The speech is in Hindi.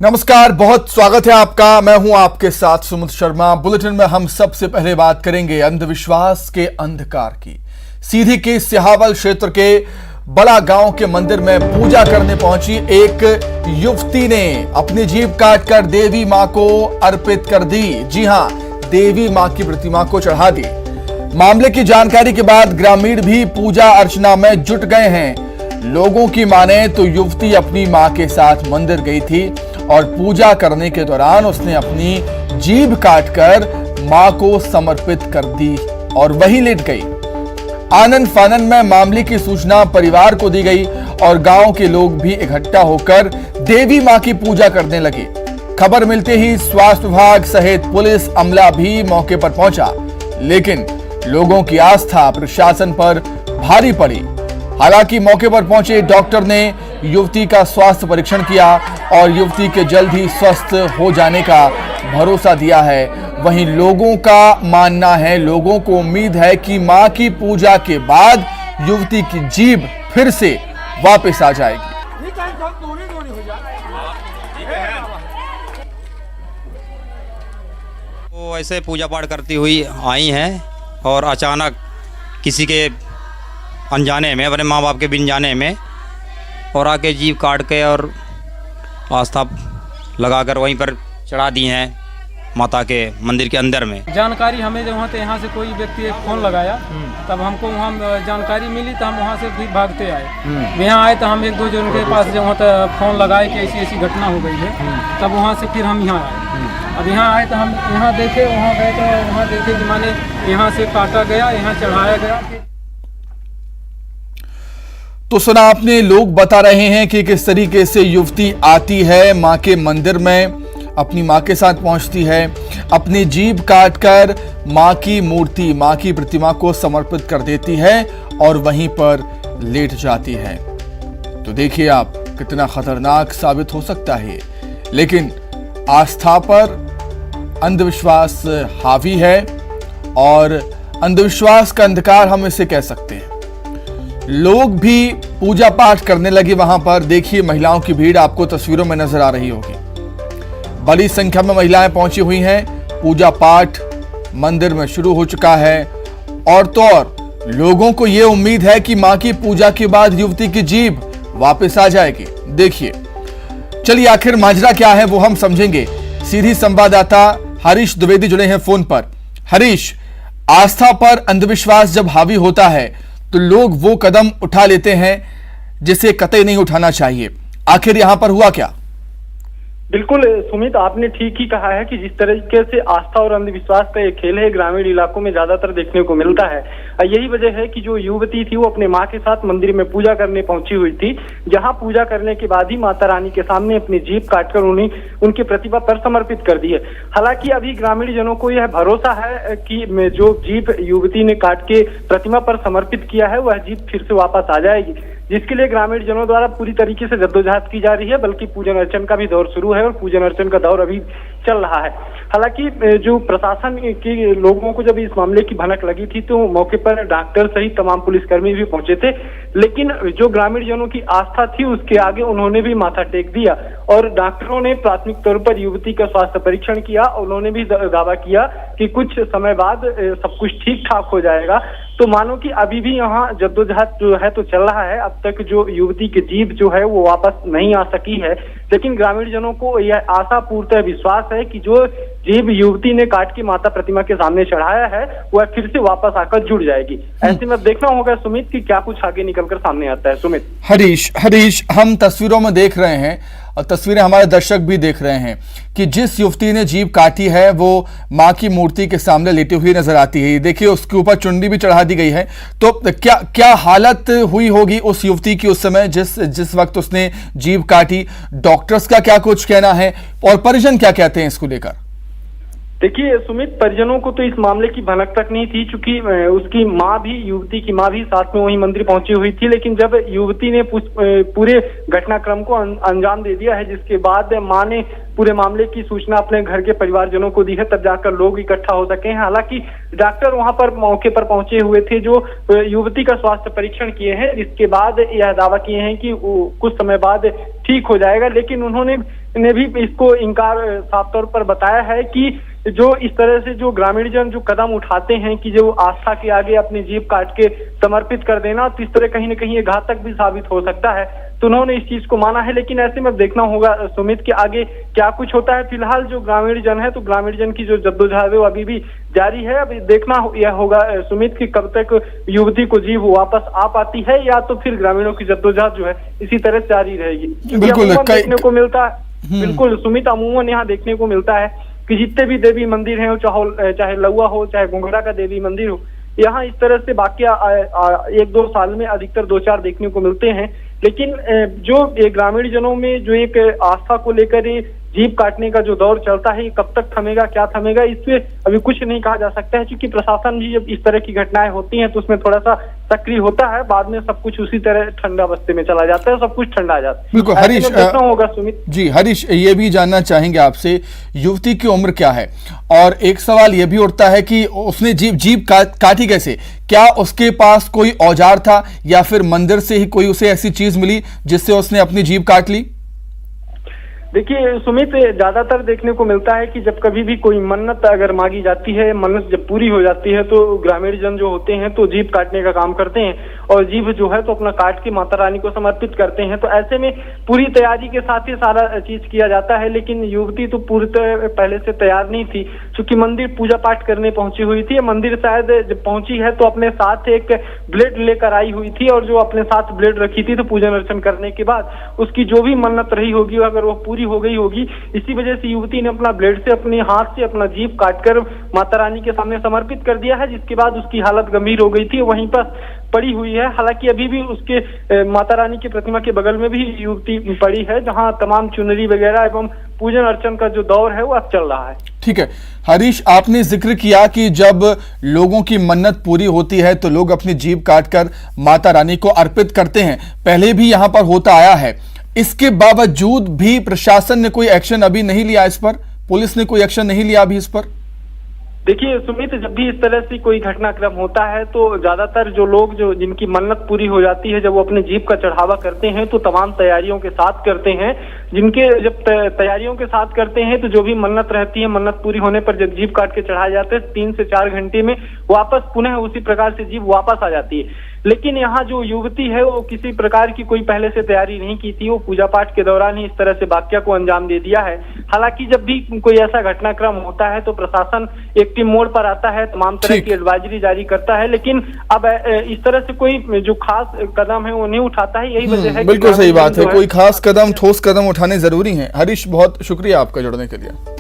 नमस्कार, बहुत स्वागत है आपका। मैं हूं आपके साथ सुमित शर्मा। बुलेटिन में हम सबसे पहले बात करेंगे अंधविश्वास के अंधकार की। सीधी के सिहावल क्षेत्र के बड़ा गांव के मंदिर में पूजा करने पहुंची एक युवती ने अपनी जीभ काटकर देवी मां को अर्पित कर दी। जी हां, देवी मां की प्रतिमा को चढ़ा दी। मामले की जानकारी के बाद ग्रामीण भी पूजा अर्चना में जुट गए हैं। लोगों की माने तो युवती अपनी मां के साथ मंदिर गई थी और पूजा करने के दौरान उसने अपनी जीभ काटकर मां को समर्पित कर दी और वहीं लेट गई। आनन फानन में मामले की सूचना परिवार को दी गई और गांव के लोग भी इकट्ठा होकर देवी मां की पूजा करने लगे। खबर मिलते ही स्वास्थ्य विभाग सहित पुलिस अमला भी मौके पर पहुंचा, लेकिन लोगों की आस्था प्रशासन पर भारी पड़ी। हालांकि मौके पर पहुंचे डॉक्टर ने युवती का स्वास्थ्य परीक्षण किया और युवती के जल्द ही स्वस्थ हो जाने का भरोसा दिया है। वहीं लोगों का मानना है, लोगों को उम्मीद है कि मां की पूजा के बाद युवती की जीभ फिर से वापस आ जाएगी। वो ऐसे पूजा पाठ करती हुई आई हैं और अचानक किसी के अनजाने में, अपने माँ बाप के बिन जाने में, और आके जीभ काट के और आस्था लगाकर वहीं पर चढ़ा दी हैं माता के मंदिर के अंदर में। जानकारी हमें जब वहाँ से यहाँ से कोई व्यक्ति एक फ़ोन लगाया, तब हमको वहाँ जानकारी मिली तो हम वहाँ से फिर भागते आए। यहाँ आए तो हम एक दो जन के पास जब वहाँ तक फ़ोन लगाए कि ऐसी ऐसी घटना हो गई है, तब वहाँ से फिर हम यहाँ आए। अब यहाँ आए तो हम यहाँ देखे, वहाँ गए तो वहाँ देखे कि माने यहाँ से काटा गया, यहाँ चढ़ाया गया। तो सुना आपने, लोग बता रहे हैं कि किस तरीके से युवती आती है मां के मंदिर में, अपनी मां के साथ पहुंचती है, अपनी जीभ काटकर मां की मूर्ति, मां की प्रतिमा को समर्पित कर देती है और वहीं पर लेट जाती है। तो देखिए आप, कितना खतरनाक साबित हो सकता है। लेकिन आस्था पर अंधविश्वास हावी है और अंधविश्वास का अंधकार हम इसे कह सकते हैं। लोग भी पूजा पाठ करने लगे वहां पर। देखिए, महिलाओं की भीड़ आपको तस्वीरों में नजर आ रही होगी। बड़ी संख्या में महिलाएं पहुंची हुई हैं। पूजा पाठ मंदिर में शुरू हो चुका है और तो और लोगों को यह उम्मीद है कि मां की पूजा के बाद युवती की जीभ वापस आ जाएगी। देखिए, चलिए आखिर माजरा क्या है वो हम समझेंगे। सीधी संवाददाता हरीश द्विवेदी जुड़े हैं फोन पर। हरीश, आस्था पर अंधविश्वास जब हावी होता है तो लोग वो कदम उठा लेते हैं जिसे कतई नहीं उठाना चाहिए। आखिर यहां पर हुआ क्या? बिल्कुल सुमित, आपने ठीक ही कहा है कि जिस तरीके से आस्था और अंधविश्वास का एक खेल है, ग्रामीण इलाकों में ज्यादातर देखने को मिलता है। यही वजह है कि जो युवती थी वो अपने मां के साथ मंदिर में पूजा करने पहुंची हुई थी, जहां पूजा करने के बाद ही माता रानी के सामने अपनी जीभ काटकर उन्हें उनकी प्रतिभा पर समर्पित कर दी है। हालांकि अभी ग्रामीण जनों को यह भरोसा है कि जो जीभ युवती ने काट के प्रतिमा पर समर्पित किया है वह जीभ फिर से वापस आ जाएगी, जिसके लिए ग्रामीण जनों द्वारा पूरी तरीके से जद्दोजहद की जा रही है। बल्कि पूजन अर्चन का भी दौर शुरू है और पूजन अर्चन का दौर अभी चल रहा है। हालांकि जो प्रशासन के लोगों को जब इस मामले की भनक लगी थी तो मौके पर डॉक्टर सहित तमाम पुलिसकर्मी भी पहुंचे थे, लेकिन जो ग्रामीण जनों की आस्था थी उसके आगे उन्होंने भी माथा टेक दिया और डॉक्टरों ने प्राथमिक तौर पर युवती का स्वास्थ्य परीक्षण किया। उन्होंने भी दावा किया कि कुछ समय बाद सब कुछ ठीक ठाक हो जाएगा। तो मानो कि अभी भी यहाँ जद्दोजहद जो है तो चल रहा है। अब तक जो युवती की जीभ जो है वो वापस नहीं आ सकी है, लेकिन ग्रामीण जनों को यह आशा पूर्णतः विश्वास है कि जो जीभ युवती ने काट के माता प्रतिमा के सामने चढ़ाया है वह फिर से वापस आकर जुड़ जाएगी। ऐसे में देखना होगा सुमित कि क्या कुछ आगे निकलकर सामने आता है। सुमित, हरीश, हम तस्वीरों में देख रहे हैं और तस्वीरें हमारे दर्शक भी देख रहे हैं कि जिस युवती ने जीभ काटी है वो मां की मूर्ति के सामने लेटी हुई नजर आती है। देखिए, उसके ऊपर चुन्नी भी चढ़ा दी गई है। तो क्या हालत हुई होगी उस युवती की उस समय जिस वक्त उसने जीभ काटी? डॉक्टर्स का क्या कुछ कहना है और परिजन क्या कहते हैं इसको लेकर? देखिए सुमित, परिजनों को तो इस मामले की भनक तक नहीं थी, चूंकि उसकी मां भी, युवती की मां भी साथ में वहीं मंदिर पहुंची हुई थी। लेकिन जब युवती ने पूरे घटनाक्रम को अंजाम दे दिया है, जिसके बाद मां ने पूरे मामले की सूचना अपने घर के परिवारजनों को दी है, तब जाकर लोग इकट्ठा हो सके हैं। हालांकि डॉक्टर वहां पर मौके पर पहुंचे हुए थे जो युवती का स्वास्थ्य परीक्षण किए हैं, इसके बाद यह दावा किए हैं कि कुछ समय बाद ठीक हो जाएगा। लेकिन उन्होंने ने भी इसको इनकार साफ तौर पर बताया है कि जो इस तरह से जो ग्रामीण जन जो कदम उठाते हैं कि जो आस्था के आगे अपनी जीभ काट के समर्पित कर देना, तो इस तरह कहीं ना कहीं ये घातक भी साबित हो सकता है। तो उन्होंने इस चीज को माना है, लेकिन ऐसे में देखना होगा सुमित के आगे क्या कुछ होता है। फिलहाल जो ग्रामीण जन है, तो ग्रामीण जन की जो जद्दोजहद है वो अभी भी जारी है। अभी देखना यह होगा सुमित की कब तक युवती को जीभ वापस आ पाती है, या तो फिर ग्रामीणों की जद्दोजहद जो है इसी तरह जारी रहेगी। बिल्कुल देखने को मिलता है, बिल्कुल सुमित, अमूमन यहाँ देखने को मिलता है कि जितने भी देवी मंदिर हैं, चाहे लौआ हो, चाहे घुंघरा का देवी मंदिर हो, यहाँ इस तरह से वाकया 1-2 साल में अधिकतर 2-4 देखने को मिलते हैं। लेकिन जो ग्रामीण जनों में जो एक आस्था को लेकर जीभ काटने का जो दौर चलता है, ये कब तक थमेगा, क्या थमेगा, इससे अभी कुछ नहीं कहा जा सकता है। क्योंकि प्रशासन भी जब इस तरह की घटनाएं होती हैं तो उसमें थोड़ा सा सक्रिय होता है, बाद में सब कुछ उसी तरह ठंडा बस्ते में चला जाता है, सब कुछ ठंडा आ जाता है। बिल्कुल हरीश, देखना होगा सुमित जी। हरीश, ये भी जानना चाहेंगे आपसे, युवती की उम्र क्या है? और एक सवाल ये भी उठता है कि उसने जीभ काटी कैसे? क्या उसके पास कोई औजार था, या फिर मंदिर से ही कोई उसे ऐसी चीज मिली जिससे उसने अपनी जीभ काट ली? देखिए सुमित, ज्यादातर देखने को मिलता है कि जब कभी भी कोई मन्नत अगर मांगी जाती है, मन्नत जब पूरी हो जाती है, तो ग्रामीण जन जो होते हैं तो जीभ काटने का काम करते हैं, और जीभ जो है तो अपना काट के माता रानी को समर्पित करते हैं। तो ऐसे में पूरी तैयारी के साथ ही सारा चीज किया जाता है। लेकिन युवती तो पूरी पहले से तैयार नहीं थी, क्योंकि मंदिर पूजा पाठ करने पहुंची हुई थी। मंदिर शायद जब पहुंची है तो अपने साथ एक ब्लेड लेकर आई हुई थी, और जो अपने साथ ब्लेड रखी थी, तो पूजन अर्चन करने के बाद उसकी जो भी मन्नत रही होगी, अगर वो पूरी हो गई होगी, इसी वजह से युवती ने अपना ब्लेड से अपने हाथ से अपना जीभ काटकर माता रानी के सामने समर्पित कर दिया है, जिसके बाद उसकी हालत गंभीर हो गई थी, वहीं पर पड़ी हुई है। हालांकि अभी भी उसके माता रानी की प्रतिमा के बगल में भी युवती पड़ी है, जहां तमाम चुनरी वगैरह एवं पूजन अर्चन का जो दौर है वो अब चल रहा है। ठीक है हरीश, आपने जिक्र किया कि जब लोगों की मन्नत पूरी होती है तो लोग अपनी जीभ काटकर माता रानी को अर्पित करते हैं, पहले भी यहां पर होता आया है। इसके बावजूद भी प्रशासन ने कोई एक्शन अभी नहीं लिया इस पर? पुलिस ने कोई एक्शन नहीं लिया अभी इस पर? देखिए सुमित, जब भी इस तरह से कोई घटनाक्रम होता है तो ज्यादातर जो लोग जो जिनकी मन्नत पूरी हो जाती है, जब वो अपने जीभ का चढ़ावा करते हैं तो तमाम तैयारियों के साथ करते हैं। जिनके जब तैयारियों के साथ करते हैं तो जो भी मन्नत रहती है, मन्नत पूरी होने पर जब जीभ काट के चढ़ाए जाते हैं, 3 से 4 घंटे में वापस पुनः उसी प्रकार से जीभ वापस आ जाती है। लेकिन यहाँ जो युवती है वो किसी प्रकार की कोई पहले से तैयारी नहीं की थी, वो पूजा पाठ के दौरान ही इस तरह से वाकया को अंजाम दे दिया है। हालांकि जब भी कोई ऐसा घटनाक्रम होता है तो प्रशासन एक टीम मोड़ पर आता है, तमाम तरह की एडवाइजरी जारी करता है, लेकिन अब इस तरह से कोई जो खास कदम है वो नहीं उठाता है। यही वजह है। बिल्कुल सही बात है, कोई खास कदम, ठोस कदम उठाने जरूरी है। हरीश, बहुत शुक्रिया आपका जुड़ने के लिए।